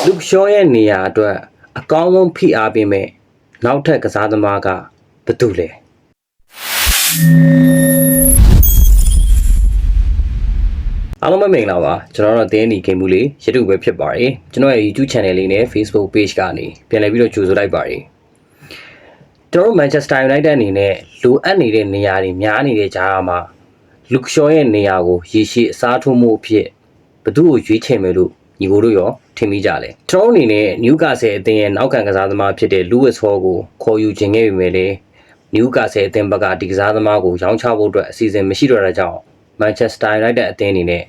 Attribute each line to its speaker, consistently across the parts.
Speaker 1: လူရှောရဲ့နေရာအတွက်အကောင်းဆုံးဖိအားပေးမဲ့နောက်ထပ်ကစားသမားကဘယ်သူလဲအားလုံးပဲမင်္ဂလာပါကျွန်တော်တို့အသင်းဒီဂိမ်းမှုလေးရတုပဲဖြစ်ပါတယ်ကျွန်တော်ရဲ့ YouTube channel လေးနဲ့ Facebook page ကနေပြန်လည်ပြီးတော့ကြိုဆိုလိုက်ပါတယ်ကျွန်တော်တို့ Manchester United အနေနဲ့လိုအပ်နေတဲ့နေရာတွေများနေတဲ့ကြားမှာလူရှောရဲ့နေရာကိုရေရှည်အစားထိုးမှုအဖြစ်ဘယ်သူ့ကိုရွေးချယ်မယ်လို့ညီကိုတို့ရောထင်မိကြလဲကျွန်တော်အနေနဲ့ Newcastle အသင်းရဲ့နောက်ခံကစားသမားဖြစ်တဲ့ Lewis Hall ကိုခေါ်ယူခြင်းခဲ့ပေမဲ့လည်း Newcastle အသင်းဘက်ကဒီကစားသမားကိုရောင်းချဖို့အတွက်အစီအစဉ်မရှိတော့တဲ့ကြောင့် Manchester United အသင်းအနေနဲ့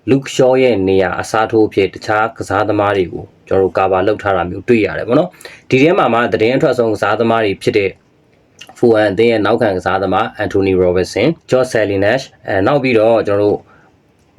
Speaker 1: Luke Shaw ရဲ့နေရာအစားထိုးဖြစ်တခြားကစားသမားတွေကိုကျွန်တော်တို့ကာဗာလုပ်ထားတာမျိုးတွေ့ရတယ်ပေါ့နော်ဒီထဲမှာသတင်းအထွက်ဆုံးကစားသမားတွေဖြစ်တဲ့ Fulham အသင်းရဲ့နောက်ခံကစားသမား Anthony Robertson, Josh Salinas နောက်ပြီးတော့ကျွန်တော်တို့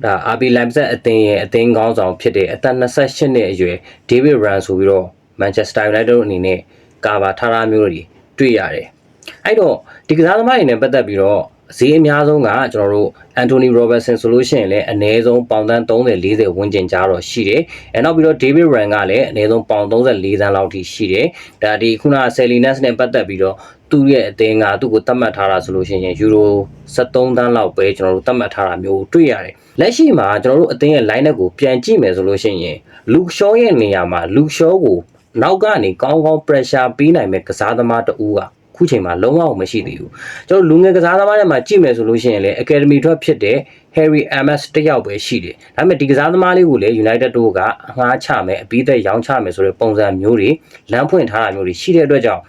Speaker 1: ဒါ RB Leipzig အသင်းရဲ့အသင်းကောင်းဆောင်ဖြစ်တဲ့အသက်28နှစ်အရွယ် David Ryan ဆိုပြီးတော့ Manchester United အနေနဲ့ကာဗာထားတာမျိုးတွေတွေ့ရတယ်အဲ့တော့ဒီကစားသမားတွေနဲ့ပတ်သက်ပြီးတော့ဈေးအများဆုံးကကျွန်တော်တို့ Anthony Robertson ဆိုလို့ရှိရင်လည်းအနည်းဆုံးပေါင်တန်း30-40ဝန်းကျင်ကြားတော့ရှိတယ်။နောက်ပြီးတော့ David Ryan ကလည်းအနည်းဆုံးပေါင်34သန်းလောက်ထိရှိတယ်။ဒါဒီခုန Salinas နဲ့ပတ်သက်ပြီးတော့သူ့ရဲ့အသင်းကသူ့ကိုသတ်မှတ်ထားတာဆိုလို့ရှိရင်ယူရို73သန်းလောက်ပဲကျွန်တော်တို့သတ်မှတ်ထားတာမျိုးတွေ့ရတယ်။လက်ရှိမှာကျွန်တော်တို့အသင်းရဲ့ line up ကိုပြန်ကြည့်မယ်ဆိုလို့ရှိရင် Luke Shaw ရဲ့နေရာမှာ Luke Shaw ကိုနောက်ကနေကောင်းကောင်း pressure ပေးနိုင်မဲ့ကစားသမားတဦးကခုချိန်မှာလုံးဝမရှိသေးဘူးကျွန်တော်လူငယ်ကစားသမားတွေမှာကြည့်မယ်ဆိုလို့ရှိရင်လည်း Academy ထွက်ဖြစ်တဲ့ Harry Amos တယောက်ပဲရှိတယ်ဒါပေမဲ့ဒီကစားသမားလေးကိုလည်း United တို့ကအငှားချမယ်အပြီးသက်ရောင်းချမယ်ဆိုတဲ့ပုံစံမျိုးတွေလမ်းဖွင့်ထားတာမျိုးတွေရှိတဲ့အတွက်ကြောင့်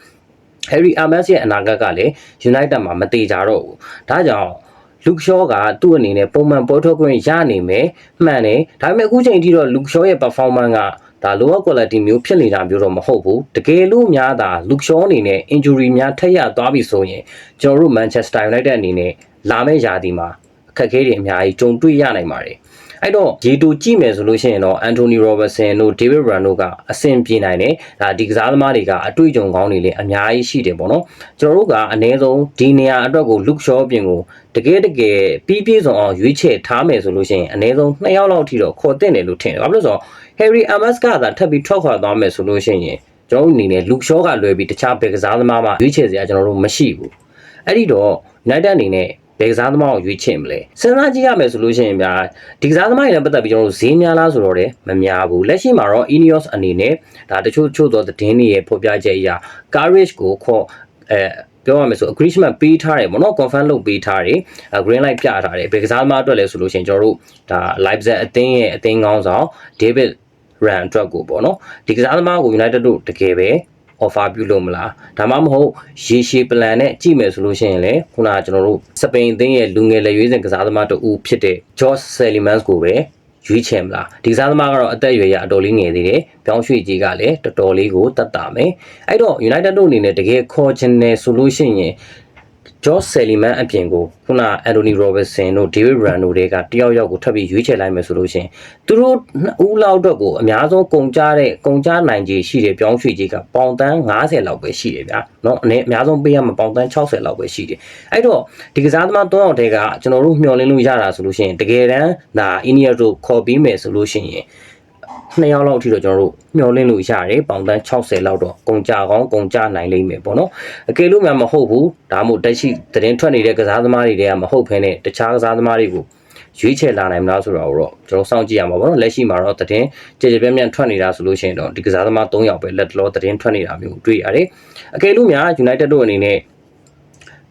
Speaker 1: Harry Amos ရဲ့အနာဂတ်ကလည်း United မှာမတည်ကြတော့ဘူးဒါကြောင့် Luke Shaw ကသူ့အနေနဲ့ပုံမှန်ပွဲထုတ်ခွင့်ရနိုင်မယ်မှန်တယ်ဒါပေမဲ့အခုချိန်ထိတော့ Luke Shaw ရဲ့ performance ကဒါ lower quality မျိုးဖြစ်နေတာမျိုးတော့မဟုတ်ဘူးတကယ်လို့များတာ Luke Shaw အနေနဲ့ injury များထပ်ရသွားပြီဆိုရင်ကျွန်တော်တို့ Manchester United အနေနဲ့လာမယ့်ရာသီမှာအခက်အခဲတွေအများကြီးကြုံတွေ့ရနိုင်ပါတယ်အဲ့တော့ဂျေတူကြည့်မယ်ဆိုလို့ရှိရင်တော့ Anthony Robertson တို့ David Ryan တို့ကအဆင်ပြေနိုင်တယ်ဒါဒီကစားသမားတွေကအတွေ့အကြုံကောင်းတွေလည်းအများကြီးရှိတယ်ပေါ့နော်ကျွန်တော်တို့ကအနည်းဆုံးဒီနေရာအတွက်ကို Luke Shaw အပြင်ကိုတကယ်ပြီးပြည့်စုံအောင်ရွေးချယ်ထားမယ်ဆိုလို့ရှိရင်အနည်းဆုံး2ယောက်လောက်ထိတော့ခေါ်တင်တယ်လို့ထင်တယ်ဘာလို့လဲဆိုတော့ Harry Amos ကသာထပ်ပြီးထွက်ခွာသွားမယ်ဆိုလို့ရှိရင်ကျွန်တော်တို့အနေနဲ့ Luke Shaw ကလွယ်ပြီးတခြားဘယ်ကစားသမားမှရွေးချယ်စရာကျွန်တော်တို့မရှိဘူးအဲ့ဒီတော့ United အနေနဲ့ဘယ်ကစားသမားကိုရွေးချယ်မလဲစဉ်းစားကြည့်ရမယ်ဆိုလို့ရှိရင်ဗျာဒီကစားသမားတွေနဲ့ပတ်သက်ပြီးကျွန်တော်တို့ဈေးများလားဆိုတော့လည်းမများဘူးလက်ရှိမှာတော့ Ineos အနေနဲ့ဒါတချို့သောသတင်းတွေရဲ့ဖော်ပြချက်အရ Courage ကိုပြောရမယ်ဆို agreement ပေးထားတယ်ပေါ့နော် confirm လုပ်ပေးထားတယ် green light ပြထားတယ်ဘယ်ကစားသမားအတွက်လဲဆိုလို့ရှိရင်ကျွန်တော်တို့ဒါ Leipzig အသင်းရဲ့အသင်းကောင်းဆောင် David Ryan အတွက်ကိုပေါ့နော်ဒီကစားသမားကို United တို့တကယ်ပဲ offer ပြုလို့မလားဒါမှမဟုတ်ရေရှည် plan နဲ့ကြည့်မယ်ဆိုလို့ရှိရင်လည်းခုနကကျွန်တော်တို့စပိန်အသင်းရဲ့လူငယ်လက်ရွေးစင်ကစားသမားတဦးဖြစ်တဲ့ Josh Salinas ကိုပဲရွေးချယ်မလားဒီကစားသမားကတော့အသက်အရွယ်ရအတော်လေးငယ်သေးတယ်ပြောင်းရွှေ့ကြီးကလည်းတော်တော်လေးကိုတတ်တာမယ်အဲ့တော့ United တို့အနေနဲ့တကယ်ခေါ်ချင်တယ်ဆိုလို့ရှိရင်Josh Salinas အပြင်ကိုခုန Anthony Robertson တို့ David Ryan တို့တွေကတယောက်ကိုထပ်ပြီးရွေးချယ်လိုက်မယ်ဆိုလို့ရှိရင်သူတို့ဦးလောက်အတွက်ကိုအများဆုံးကုန်ကြနိုင်ခြေရှိတယ်ပြောင်းရွှေ့ကြီးကပေါင်တန်း90လောက်ပဲရှိတယ်ဗျာเนาะအများဆုံးပေးရမှာပေါင်တန်း60လောက်ပဲရှိတယ်အဲ့တော့ဒီကစားသမား3ယောက်တည်းကကျွန်တော်တို့မျှော်လင့်လို့ရတာဆိုလို့ရှိရင်တကယ်တမ်းဒါ Ineos တို့ခေါ်ပြီးမယ်ဆိုလို့ရှိရင်2ယောက်လောက်အထိတော့ကျွန်တော်တို့မျှော်လင့်လို့ရတယ်ပေါင်တန်း60လောက်တော့ကုန်ကြကောင်းကုန်ကြနိုင်လိမ့်မယ်ပေါ့နော်အကယ်လို့မှမဟုတ်ဘူးဒါမှမဟုတ်တက်ရှိသတင်းထွက်နေတဲ့ကစားသမားတွေတည်းကမဟုတ်ဘဲနဲ့တခြားကစားသမားတွေကိုရွေးချယ်လာနိုင်မလားဆိုတော့ကျွန်တော်စောင့်ကြည့်ရမှာပေါ့နော်လက်ရှိမှာတော့သတင်းကြည်ကြပြန့်ပြန့်ထွက်နေတာဆိုလို့ရှိရင်တော့ဒီကစားသမား3ယောက်ပဲလက်တလောသတင်းထွက်နေတာမျိုးတွေ့ရတယ်အကယ်လို့များ United တို့အနေနဲ့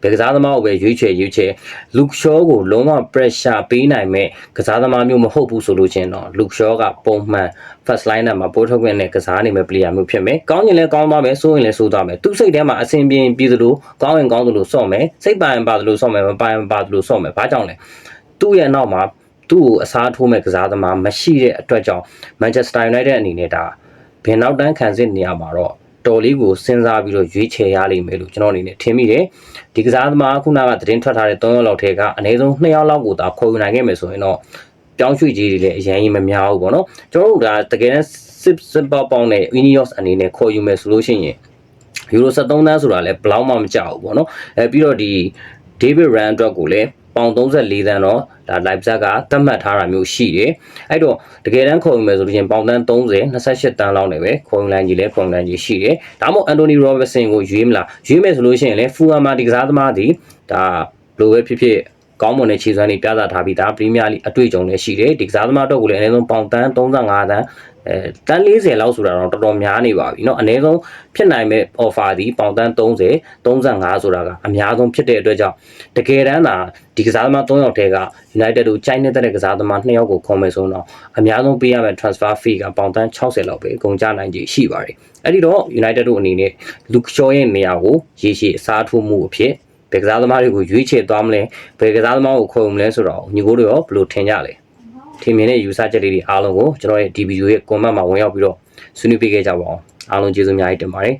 Speaker 1: ဘယ်ကစားသမားကိုပဲရွေးချယ်Luke Shaw ကိုလုံးဝ pressure ပေးနိုင်မဲ့ကစားသမားမျိုးမဟုတ်ဘူးဆိုလို့ချင်းတော့ Luke Shaw ကပုံမှန် first line မှာပို့ထုတ်ခွင့်နဲ့ကစားနိုင်မဲ့ player မျိုးဖြစ်မယ်။ကောင်းရင်လည်းကောင်းသွားမယ်ဆိုရင်လည်းဆိုးသွားမယ်။သူ့စိတ်ထဲမှာအဆင်ပြေသလိုကောင်းရင်ကောင်းသလိုစော့မယ်။စိတ်ပါရင်ပါသလိုစော့မယ်မပါရင်ပါသလိုစော့မယ်။ဘာကြောင့်လဲ။သူ့ရဲ့နောက်မှာသူ့ကိုအစားထိုးမဲ့ကစားသမားမရှိတဲ့အတွက်ကြောင့် Manchester United အနေနဲ့ဒါဘယ်နောက်တန်းခံစစ်နေရမှာတော့တော်လေးကိုစဉ်းစားပြီးတော့ရွေးချယ်ရလိမ့်မယ်လို့ကျွန်တော်အနေနဲ့ထင်မိတယ်ဒီကစားသမားခုနကသတင်းထွက်ထားတဲ့3ယောက်လောက်ထဲကအနည်းဆုံး2ယောက်လောက်ကိုသာခေါ်ယူနိုင်ခဲ့မယ်ဆိုရင်တော့ပြောင်းရွှေ့ကြီးတွေလည်းအရင်ကြီးမများဘူးပေါ့နော်ကျွန်တော်တို့ဒါတကယ်တမ်းစစ်ပေါင်းနဲ့ Ineos အနေနဲ့ခေါ်ယူမယ်ဆိုလို့ရှိရင်ယူရို73သန်းဆိုတာလည်းဘလောက်မှမကြောက်ဘူးပေါ့နော်ပြီးတော့ဒီ David Ryan အတွက်ကိုလည်း ပေါင်34တန်းတော့ဒါ live set ကသတ်မှတ်ထားတာမျိုးရှိတယ်အဲ့တော့တကယ်တမ်းခေါ်ယူမယ်ဆိုလို့ချင်းပေါင်တန်း30 28တန်းလောက်နေပဲခေါ်ယူလိုင်းကြီးလဲခေါ်ယူလိုင်းကြီးရှိတယ်ဒါမှမဟုတ်အန်တိုနီရောဘတ်ဆင်ကိုရွေးမလားရွေးမယ်ဆိုလို့ရှိရင်လဲဖူအာမာဒီကစားသမားဒီဒါဘလိုပဲဖြစ်ဖြစ်ကောင်းမွန်တဲ့ခြေစွမ်းတွေပြသထားပြီးဒါပရီးမီးယားလိအတွေ့အကြုံလည်းရှိတယ်ဒီကစားသမားတော့ကိုလည်းအနည်းဆုံးပေါင်တန်း35တန်းတန်း40လောက်ဆိုတာတော့တော်တော်များနေပါပြီเนาะအနည်းဆုံးဖြစ်နိုင်မဲ့ offer ဒီပေါင်တန်း30 35ဆိုတာကအများဆုံးဖြစ်တဲ့အတွက်ကြောင့်တကယ်တမ်းသာဒီကစားသမား3ယောက်ထဲက United တို့ကြိုက်နေတဲ့ကစားသမား2ယောက်ကိုခေါ်မယ်ဆိုတော့အများဆုံးပေးရမယ့် transfer fee ကပေါင်တန်း60လောက်ပဲကုန်ကျနိုင်ခြေရှိပါတယ်အဲ့ဒီတော့ United တို့အနေနဲ့ Luke Shaw ရဲ့နေရာကိုရေရှည်အစားထိုးမှုအဖြစ်ဘယ်ကစားသမားတွေကိုရွေးချယ်သွားမလဲဘယ်ကစားသမားကိုခေါ်မလဲဆိုတော့ညီကိုတို့ရောဘယ်လိုထင်ကြလဲထင်မြင်တဲ့ယူဆချက်လေးတွေအားလုံးကိုကျွန်တော်ရဲ့ဒီဗီဒီယိုရဲ့ comment မှာဝင်ရောက်ပြီးတော့ဆွေးနွေးပေးခဲ့ကြပါအောင်အားလုံးကျေးဇူးအများကြီးတင်ပါတယ်